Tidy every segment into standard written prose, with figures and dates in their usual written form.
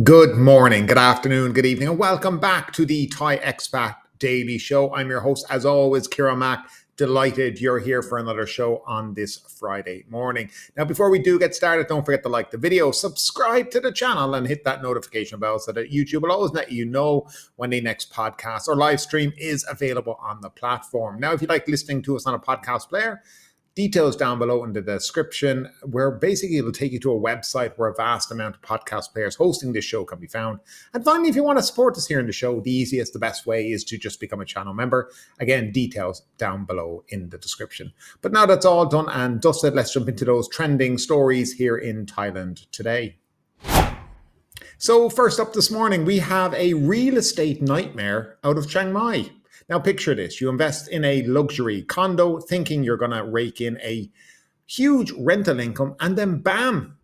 Good morning, good afternoon, good evening, and welcome back to the Thai Expat Daily Show. I'm your host, as always, Kira Mack. Delighted you're here for another show on this Friday morning. Now, before we do get started, don't forget to like the video, subscribe to the channel, and hit that notification bell so that YouTube will always let you know when the next podcast or live stream is available on the platform. Now, if you like listening to us on a podcast player, details down below in the description, where basically it'll take you to a website where a vast amount of podcast players hosting this show can be found. And finally, if you want to support us here in the show, the easiest, the best way is to just become a channel member. Again, details down below in the description. But now that's all done and dusted, let's jump into those trending stories here in Thailand today. So first up this morning, we have a real estate nightmare out of Chiang Mai. Now picture this, you invest in a luxury condo thinking you're going to rake in a huge rental income, and then bam,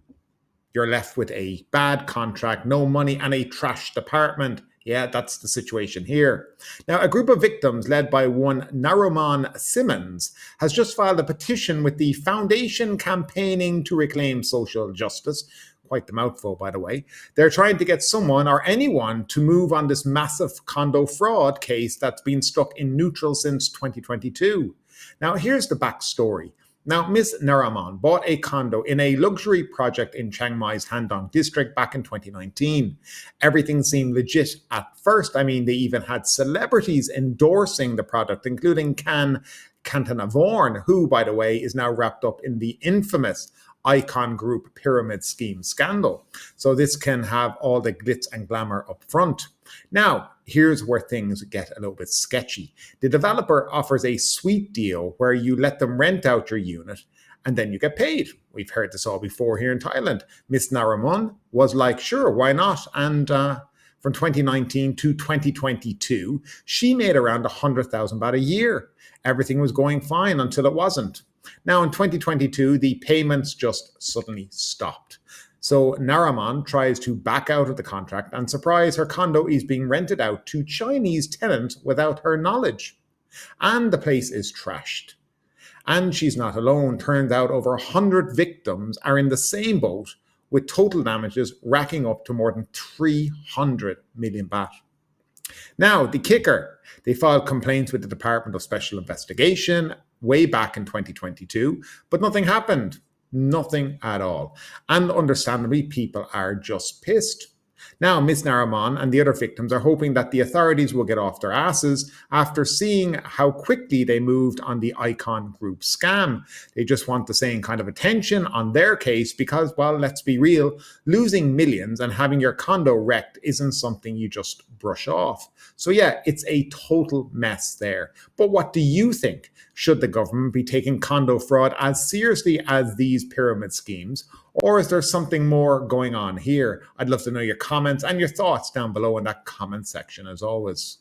you're left with a bad contract, no money, and a trashed apartment. Yeah, that's the situation here. Now, a group of victims led by one Naruman Simmons has just filed a petition with the Foundation Campaigning to Reclaim Social Justice. Quite the mouthful, by the way. They're trying to get someone or anyone to move on this massive condo fraud case that's been stuck in neutral since 2022. Now, here's the backstory. Now, Miss Naraman bought a condo in a luxury project in Chiang Mai's Handong district back in 2019. Everything seemed legit at first. I mean, they even had celebrities endorsing the product, including Cantanavorn, who, by the way, is now wrapped up in the infamous Icon Group pyramid scheme scandal. So this can have all the glitz and glamour up front. Now, here's where things get a little bit sketchy. The developer offers a sweet deal where you let them rent out your unit and then you get paid. We've heard this all before here in Thailand. Miss Naramun was like, sure, why not? And from 2019 to 2022, she made around 100,000 baht a year. Everything was going fine until it wasn't. Now, in 2022, the payments just suddenly stopped. So Naraman tries to back out of the contract, and surprise, her condo is being rented out to Chinese tenants without her knowledge. And the place is trashed. And she's not alone. Turns out over 100 victims are in the same boat, with total damages racking up to more than 300 million baht. Now, the kicker, they filed complaints with the Department of Special Investigation way back in 2022, but nothing happened. Nothing at all. And understandably, people are just pissed. Now, Ms. Naraman and the other victims are hoping that the authorities will get off their asses after seeing how quickly they moved on the Icon Group scam. They just want the same kind of attention on their case because, well, let's be real, losing millions and having your condo wrecked isn't something you just brush off. So yeah, it's a total mess there. But what do you think? Should the government be taking condo fraud as seriously as these pyramid schemes? Or is there something more going on here? I'd love to know your comments and your thoughts down below in that comment section as always.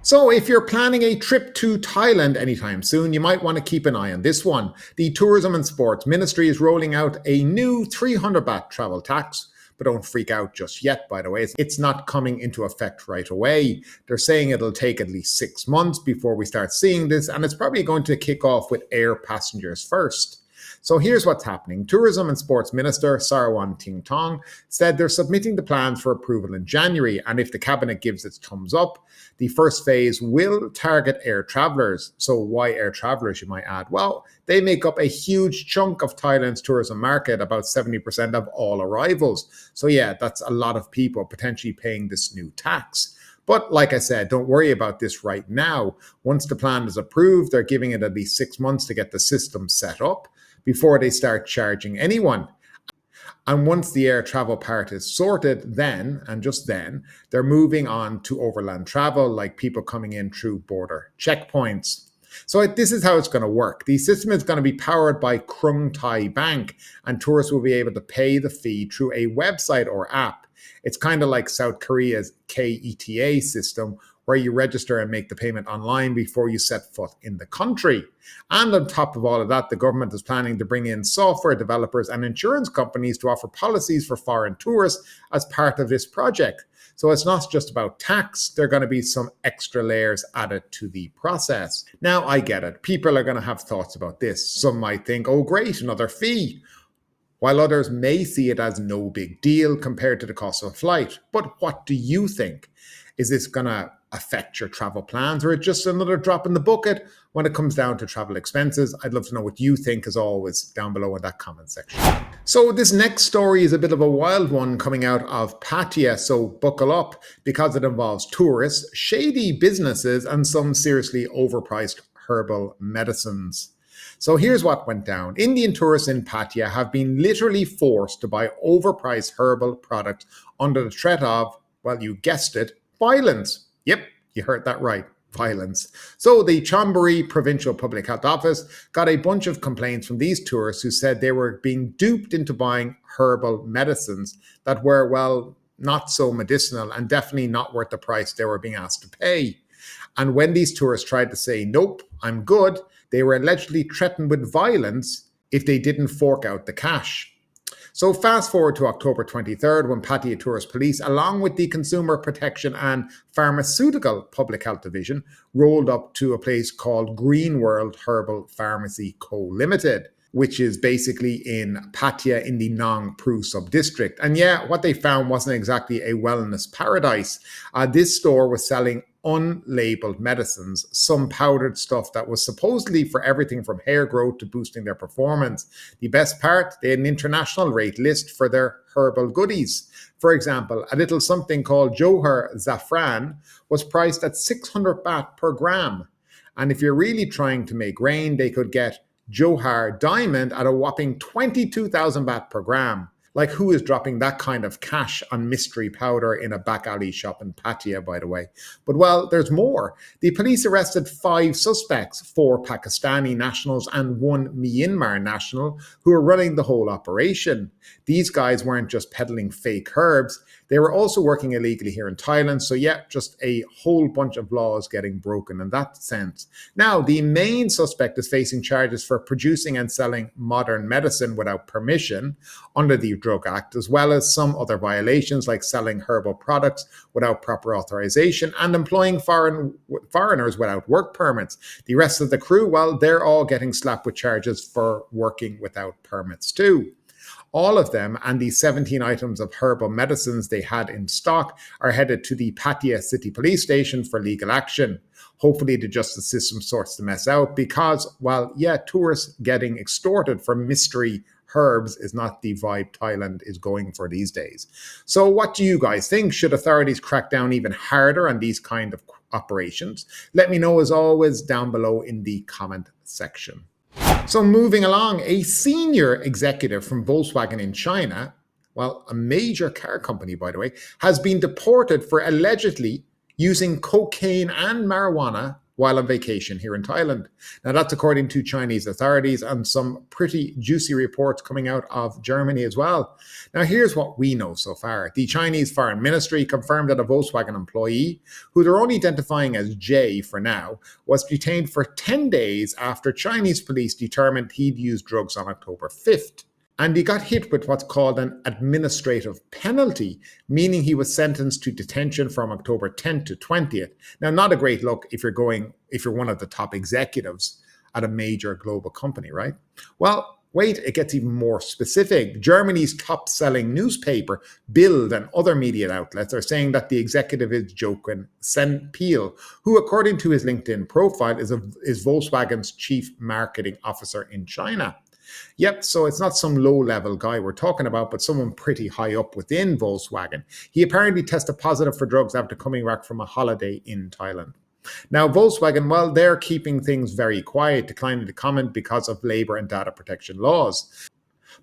So if you're planning a trip to Thailand anytime soon, you might want to keep an eye on this one. The Tourism and Sports Ministry is rolling out a new 300 baht travel tax. But don't freak out just yet, by the way. It's not coming into effect right away. They're saying it'll take at least 6 months before we start seeing this, and it's probably going to kick off with air passengers first. So here's what's happening. Tourism and Sports Minister Sarawan Tingtong said they're submitting the plans for approval in January, and if the cabinet gives its thumbs up, the first phase will target air travelers. So why air travelers, you might add? Well, they make up a huge chunk of Thailand's tourism market, about 70% of all arrivals. So yeah, that's a lot of people potentially paying this new tax. But like I said, don't worry about this right now. Once the plan is approved, they're giving it at least 6 months to get the system set up before they start charging anyone. And once the air travel part is sorted, then, and just then, they're moving on to overland travel, like people coming in through border checkpoints. So this is how it's going to work. The system is going to be powered by Krung Thai Bank, and tourists will be able to pay the fee through a website or app. It's kind of like South Korea's KETA system, where you register and make the payment online before you set foot in the country. And on top of all of that, the government is planning to bring in software developers and insurance companies to offer policies for foreign tourists as part of this project. So it's not just about tax, there are going to be some extra layers added to the process. Now, I get it. People are going to have thoughts about this. Some might think, oh great, another fee. while others may see it as no big deal compared to the cost of a flight. But what do you think? Is this going to affect your travel plans, or is it just another drop in the bucket when it comes down to travel expenses? I'd love to know what you think, as always, down below in that comment section. So this next story is a bit of a wild one coming out of Pattaya, so buckle up, because it involves tourists, shady businesses, and some seriously overpriced herbal medicines. So here's what went down. Indian tourists in Pattaya have been literally forced to buy overpriced herbal products under the threat of, well, you guessed it, violence. Yep, you heard that right. Violence. So the Chonburi Provincial Public Health Office got a bunch of complaints from these tourists who said they were being duped into buying herbal medicines that were, well, not so medicinal and definitely not worth the price they were being asked to pay. And when these tourists tried to say, nope, I'm good, they were allegedly threatened with violence if they didn't fork out the cash. So fast forward to October 23rd, when Pattaya Tourist Police, along with the Consumer Protection and Pharmaceutical Public Health Division, rolled up to a place called Green World Herbal Pharmacy Co. Limited, which is basically in Pattaya in the Nong Pru sub-district. And yeah, what they found wasn't exactly a wellness paradise. This store was selling unlabeled medicines, some powdered stuff that was supposedly for everything from hair growth to boosting their performance. The best part, they had an international rate list for their herbal goodies. For example, a little something called Johar Zafran was priced at 600 baht per gram. And if you're really trying to make rain, they could get Johar Diamond at a whopping 22,000 baht per gram. Like, who is dropping that kind of cash on mystery powder in a back alley shop in Pattaya, by the way? But, well, there's more. The police arrested 5 suspects, 4 Pakistani nationals and 1 Myanmar national, who were running the whole operation. These guys weren't just peddling fake herbs. They were also working illegally here in Thailand. So, yeah, just a whole bunch of laws getting broken in that sense. Now, the main suspect is facing charges for producing and selling modern medicine without permission under the Drug Act, as well as some other violations like selling herbal products without proper authorization and employing foreigners without work permits. The rest of the crew, well, they're all getting slapped with charges for working without permits too. All of them and the 17 items of herbal medicines they had in stock are headed to the Pattaya City Police Station for legal action. Hopefully the justice system sorts the mess out because, well, yeah, tourists getting extorted for mystery herbs is not the vibe Thailand is going for these days. So what do you guys think? Should authorities crack down even harder on these kind of operations? Let me know, as always, down below in the comment section. So moving along, a senior executive from Volkswagen in China, well, a major car company, by the way, has been deported for allegedly using cocaine and marijuana while on vacation here in Thailand. Now, that's according to Chinese authorities and some pretty juicy reports coming out of Germany as well. Now, here's what we know so far. The Chinese Foreign Ministry confirmed that a Volkswagen employee, who they're only identifying as J for now, was detained for 10 days after Chinese police determined he'd used drugs on October 5th. And he got hit with what's called an administrative penalty, meaning he was sentenced to detention from October 10th to 20th. Now, not a great look if you're one of the top executives at a major global company, right? Well, wait, it gets even more specific. Germany's top-selling newspaper, Bild, and other media outlets are saying that the executive is Jochen Senpil, who, according to his LinkedIn profile, is Volkswagen's chief marketing officer in China. Yep, so it's not some low-level guy we're talking about, but someone pretty high up within Volkswagen. He apparently tested positive for drugs after coming back from a holiday in Thailand. Now, Volkswagen, well, they're keeping things very quiet, declining to comment because of labor and data protection laws.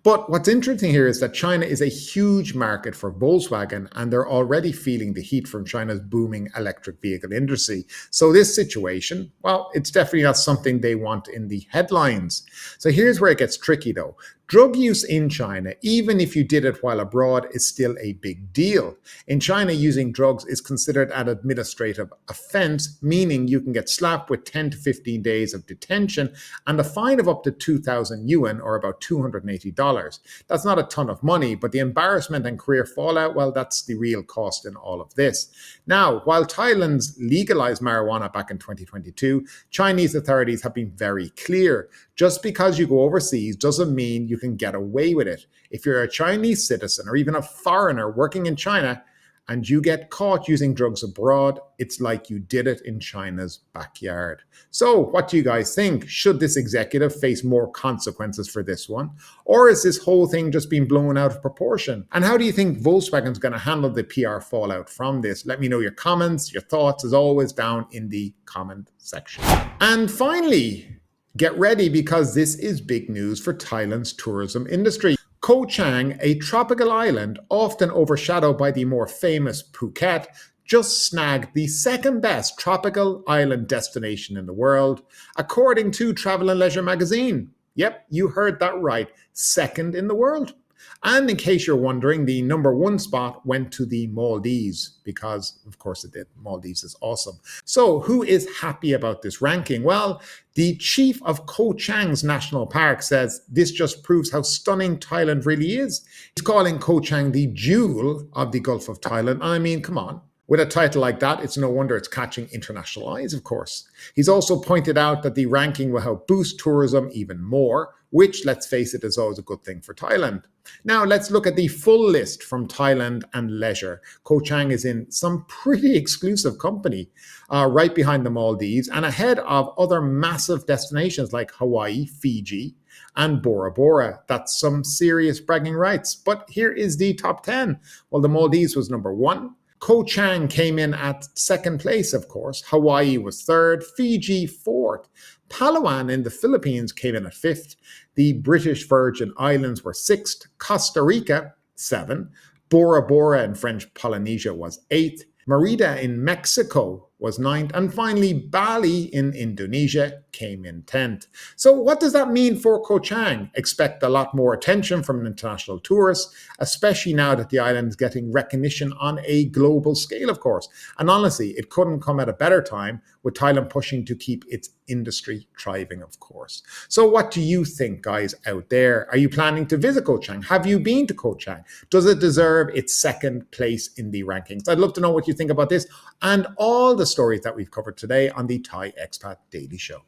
But what's interesting here is that China is a huge market for Volkswagen, and they're already feeling the heat from China's booming electric vehicle industry. So this situation, well, it's definitely not something they want in the headlines. So here's where it gets tricky though. Drug use in China, even if you did it while abroad, is still a big deal. In China, using drugs is considered an administrative offense, meaning you can get slapped with 10 to 15 days of detention and a fine of up to 2,000 yuan, or about $280. That's not a ton of money, but the embarrassment and career fallout, well, that's the real cost in all of this. Now, while Thailand's legalized marijuana back in 2022, Chinese authorities have been very clear. Just because you go overseas doesn't mean you you can get away with it. If you're a Chinese citizen or even a foreigner working in China and you get caught using drugs abroad, it's like you did it in China's backyard. So what do you guys think? Should this executive face more consequences for this one? Or is this whole thing just being blown out of proportion? And how do you think Volkswagen's going to handle the PR fallout from this? Let me know your comments, your thoughts, as always, down in the comment section. And finally, get ready because this is big news for Thailand's tourism industry. Koh Chang, a tropical island often overshadowed by the more famous Phuket, just snagged the second best tropical island destination in the world, according to Travel and Leisure magazine. Yep, you heard that right, second in the world. And in case you're wondering, the number one spot went to the Maldives because, of course, it did. Maldives is awesome. So who is happy about this ranking? Well, the chief of Koh Chang's national park says this just proves how stunning Thailand really is. He's calling Koh Chang the jewel of the Gulf of Thailand. I mean, come on. With a title like that, it's no wonder it's catching international eyes, of course. He's also pointed out that the ranking will help boost tourism even more, which, let's face it, is always a good thing for Thailand. Now, let's look at the full list from Thailand and Leisure. Koh Chang is in some pretty exclusive company, right behind the Maldives and ahead of other massive destinations like Hawaii, Fiji, and Bora Bora. That's some serious bragging rights. But here is the top 10. Well, the Maldives was number 1. Koh Chang came in at second place, of course. Hawaii was third, Fiji fourth. Palawan in the Philippines came in at fifth. The British Virgin Islands were sixth. Costa Rica, 7. Bora Bora in French Polynesia was 8th. Merida in Mexico was 9th. And finally, Bali in Indonesia came in 10th. So what does that mean for Koh Chang? Expect a lot more attention from international tourists, especially now that the island is getting recognition on a global scale, of course. And honestly, it couldn't come at a better time with Thailand pushing to keep its industry thriving, of course. So what do you think, guys, out there? Are you planning to visit Koh Chang? Have you been to Koh Chang? Does it deserve its second place in the rankings? I'd love to know what you think about this and all the stories that we've covered today on the Thai Expat Daily Show.